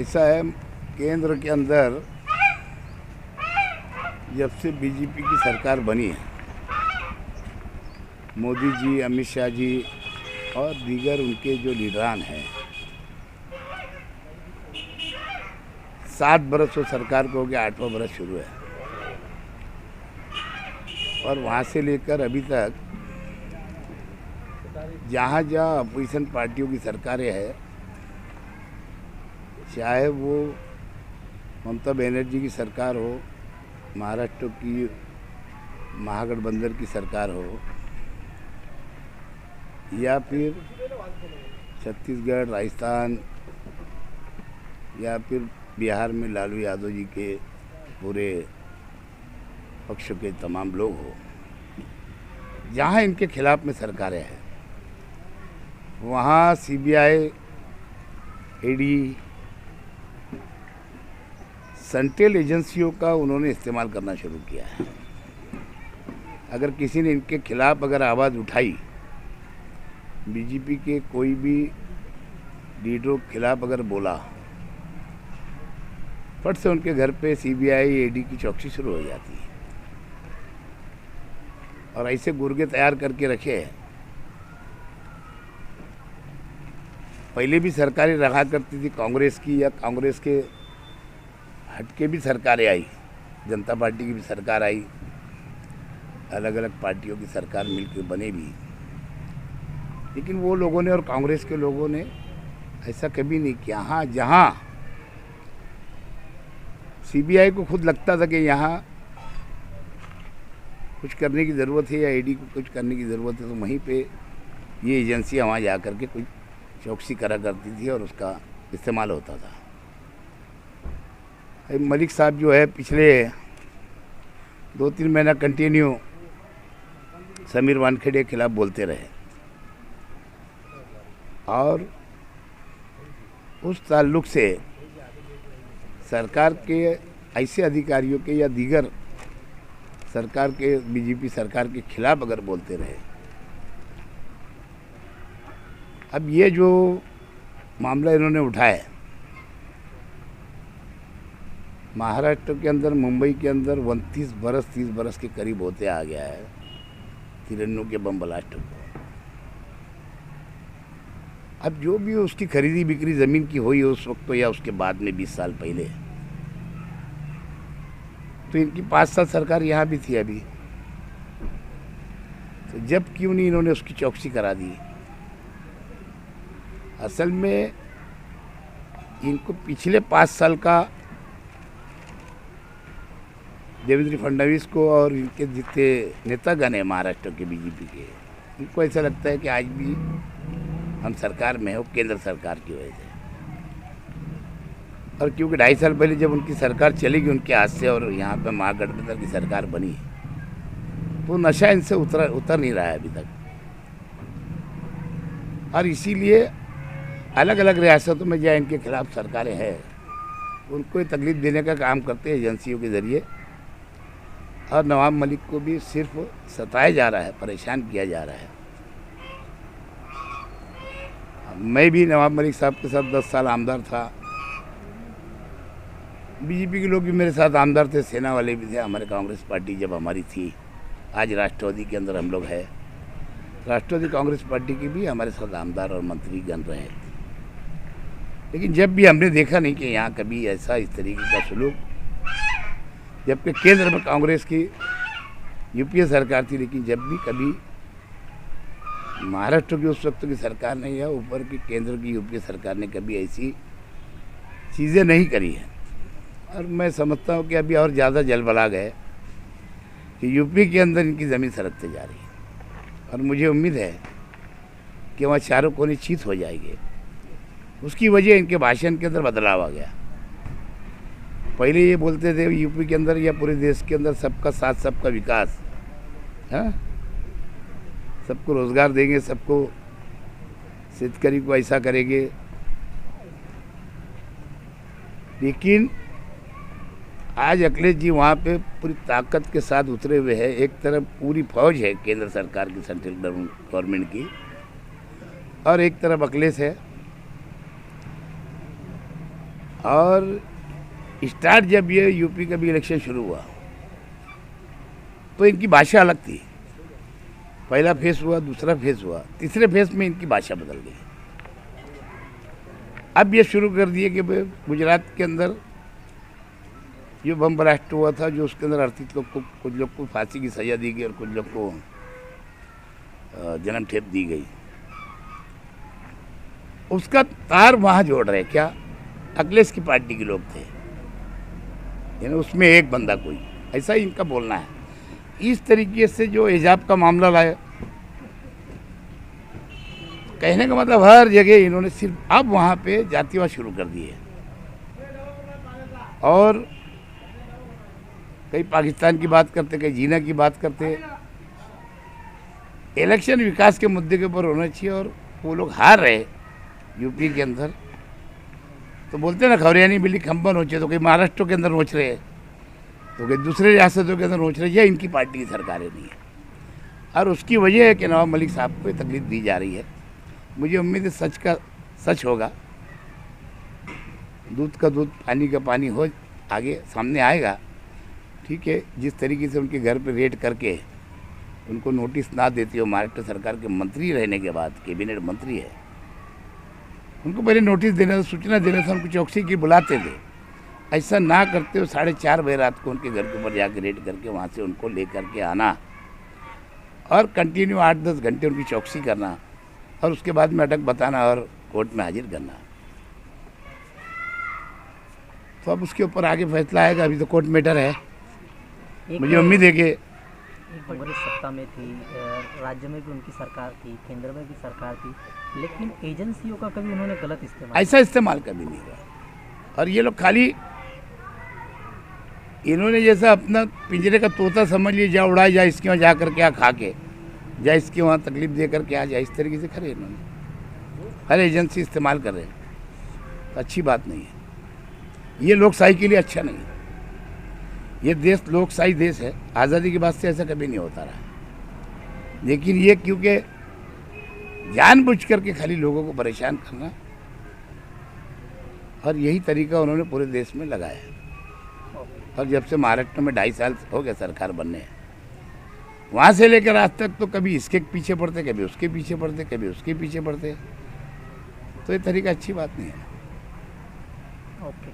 ऐसा है, केंद्र के अंदर जब से बीजेपी की सरकार बनी है, मोदी जी, अमित शाह जी और दीगर उनके जो लीडरान हैं, 7 बरस वो सरकार को हो गया, 8वां बरस शुरू है। और वहाँ से लेकर अभी तक जहाँ जहाँ अपोजिशन पार्टियों की सरकारें हैं, चाहे वो ममता बनर्जी की सरकार हो, महाराष्ट्र की महागठबंधन की सरकार हो, या फिर छत्तीसगढ़, राजस्थान, या फिर बिहार में लालू यादव जी के पूरे पक्ष के तमाम लोग हो, जहाँ इनके खिलाफ में सरकारें हैं, वहाँ सीबीआई, ईडी, सेंट्रल एजेंसियों का उन्होंने इस्तेमाल करना शुरू किया है। अगर किसी ने इनके खिलाफ अगर आवाज़ उठाई, बीजेपी के कोई भी लीडरों के खिलाफ अगर बोला, फट से उनके घर पे सीबीआई, ईडी की चौकसी शुरू हो जाती है। और ऐसे गुर्गे तैयार करके रखे हैं। पहले भी सरकारें रहा करती थी कांग्रेस की, या कांग्रेस के हटके भी सरकारें आई, जनता पार्टी की भी सरकार आई, अलग अलग पार्टियों की सरकार मिलकर बने भी, लेकिन वो लोगों ने और कांग्रेस के लोगों ने ऐसा कभी नहीं किया। हाँ, जहाँ सीबीआई को खुद लगता था कि यहाँ कुछ करने की ज़रूरत है, या ईडी को कुछ करने की ज़रूरत है, तो वहीं पे ये एजेंसियाँ वहाँ जा कर के कुछ चौकसी करा करती थी और उसका इस्तेमाल होता था। मलिक साहब जो है, पिछले 2-3 महीना कंटिन्यू समीर वानखेड़े के खिलाफ बोलते रहे, और उस ताल्लुक से सरकार के ऐसे अधिकारियों के या दीगर सरकार के, बीजेपी सरकार के खिलाफ अगर बोलते रहे। अब ये जो मामला इन्होंने उठाया है, महाराष्ट्र के अंदर, मुंबई के अंदर 29 बरस, 30 बरस के करीब होते आ गया है तिरन्नू के बम ब्लास्ट को। अब जो भी उसकी खरीदी बिक्री ज़मीन की हुई उस वक्त तो, या उसके बाद में 20 साल पहले, तो इनकी 5-7 सरकार यहाँ भी थी अभी, तो जब क्यों नहीं इन्होंने उसकी चौकसी करा दी। असल में इनको पिछले 5 साल का देवेंद्र फडणवीस को और इनके जितने नेतागण हैं महाराष्ट्र के बीजेपी के, इनको ऐसा लगता है कि आज भी हम सरकार में हो, केंद्र सरकार की वजह से। और क्योंकि 2.5 साल पहले जब उनकी सरकार चली गई उनके हाथ से, और यहाँ पे महागठबंधन की सरकार बनी, तो नशा इनसे उतर नहीं रहा है अभी तक। और इसीलिए अलग अलग रियासतों में जहाँ इनके खिलाफ सरकारें हैं, उनको तकलीफ देने का काम करते हैं एजेंसियों के ज़रिए। और नवाब मलिक को भी सिर्फ सताया जा रहा है, परेशान किया जा रहा है। मैं भी नवाब मलिक साहब के साथ 10 साल आमदार था, बीजेपी के लोग भी मेरे साथ आमदार थे, सेना वाले भी थे। हमारे कांग्रेस पार्टी जब हमारी थी, आज राष्ट्रवादी के अंदर हम लोग हैं, राष्ट्रवादी कांग्रेस पार्टी की भी हमारे साथ आमदार और मंत्री गण रहे। लेकिन जब भी हमने देखा नहीं कि यहाँ कभी ऐसा इस तरीके का सलूक, जबकि केंद्र में कांग्रेस की यूपीए सरकार थी, लेकिन जब भी कभी महाराष्ट्र की उस वक्त की सरकार ने या ऊपर की केंद्र की यूपीए सरकार ने कभी ऐसी चीज़ें नहीं करी हैं। और मैं समझता हूँ कि अभी और ज़्यादा जलबला गए कि यूपी के अंदर इनकी ज़मीन सरकते जा रही है, और मुझे उम्मीद है कि वहाँ चारों कोने चीत हो जाएंगे। उसकी वजह इनके भाषण के अंदर बदलाव आ गया। पहले ये बोलते थे यूपी के अंदर या पूरे देश के अंदर सबका साथ, सबका विकास, हाँ, सबको रोज़गार देंगे, सबको शेतकरी को ऐसा करेंगे। लेकिन आज अखिलेश जी वहाँ पे पूरी ताकत के साथ उतरे हुए हैं। एक तरफ पूरी फौज है केंद्र सरकार की, सेंट्रल गवर्नमेंट की, और एक तरफ अखिलेश है। और स्टार्ट जब ये यूपी का भी इलेक्शन शुरू हुआ तो इनकी भाषा अलग थी। पहला फेस हुआ, दूसरा फेस हुआ, तीसरे फेस में इनकी भाषा बदल गई। अब ये शुरू कर दिए कि भाई गुजरात के अंदर जो बम ब्लास्ट हुआ था, जो उसके अंदर 38 लोग को, कुछ लोग को फांसी की सज़ा दी गई और कुछ लोग को जन्म ठेप दी गई, उसका तार वहाँ जोड़ रहे। क्या अखिलेश की पार्टी के लोग थे, यानी उसमें एक बंदा कोई, ऐसा ही इनका बोलना है। इस तरीके से जो हिजाब का मामला लाया, कहने का मतलब हर जगह इन्होंने सिर्फ अब वहाँ पे जातिवाद शुरू कर दिए और कहीं पाकिस्तान की बात करते, कहीं जीना की बात करते। इलेक्शन विकास के मुद्दे के ऊपर होना चाहिए और वो लोग हार रहे यूपी के अंदर, तो बोलते हैं ना खबरिया नहीं मिली खंबा नोचे, तो कहीं महाराष्ट्र के अंदर नोच रहे हैं, तो कहीं दूसरे रियासतों के अंदर नोच रहे हैं। यह इनकी पार्टी की सरकारें नहीं है और उसकी वजह है कि नवाब मलिक साहब को तकलीफ दी जा रही है। मुझे उम्मीद है सच का सच होगा, दूध का दूध पानी का पानी हो आगे सामने आएगा। ठीक है, जिस तरीके से उनके घर पे रेड करके उनको नोटिस ना देती हो, महाराष्ट्र सरकार के मंत्री रहने के बाद, कैबिनेट मंत्री है, उनको पहले नोटिस देना था, सूचना देना था, उनको चौकसी की बुलाते थे। ऐसा ना करते हो 4:30 बजे रात को उनके घर के ऊपर जाकर रेड करके वहाँ से उनको ले करके आना और कंटिन्यू 8-10 घंटे उनकी चौकसी करना और उसके बाद में अटक बताना और कोर्ट में हाजिर करना। तो अब उसके ऊपर आगे फैसला आएगा, अभी तो कोर्ट मैटर है। मुझे उम्मीद है कि कांग्रेस सत्ता में थी, राज्य में भी उनकी सरकार थी, केंद्र में भी सरकार थी, लेकिन एजेंसियों का कभी उन्होंने गलत इस्तेमाल, ऐसा इस्तेमाल कभी नहीं हुआ। और ये लोग खाली इन्होंने जैसा अपना पिंजरे का तोता समझ लिए, जा उड़ाए, जा इसके वहाँ जा कर के आ खा के, जा इसके वहाँ तकलीफ दे करके आ जाए, इस तरीके से खड़े इन्होंने हर एजेंसी इस्तेमाल कर रहे हैं। तो अच्छी बात नहीं है, ये लोकशाही के लिए अच्छा नहीं है। ये देश लोकशाही देश है, आज़ादी के बाद से ऐसा कभी नहीं होता रहा। लेकिन ये क्योंकि जानबूझ करके खाली लोगों को परेशान करना, और यही तरीका उन्होंने पूरे देश में लगाया है। और जब से महाराष्ट्र में 2.5 साल हो गया सरकार बनने, वहाँ से लेकर आज तक तो कभी इसके पीछे पड़ते, कभी उसके पीछे पड़ते, कभी उसके पीछे पड़ते। तो ये तरीका अच्छी बात नहीं है। ओके।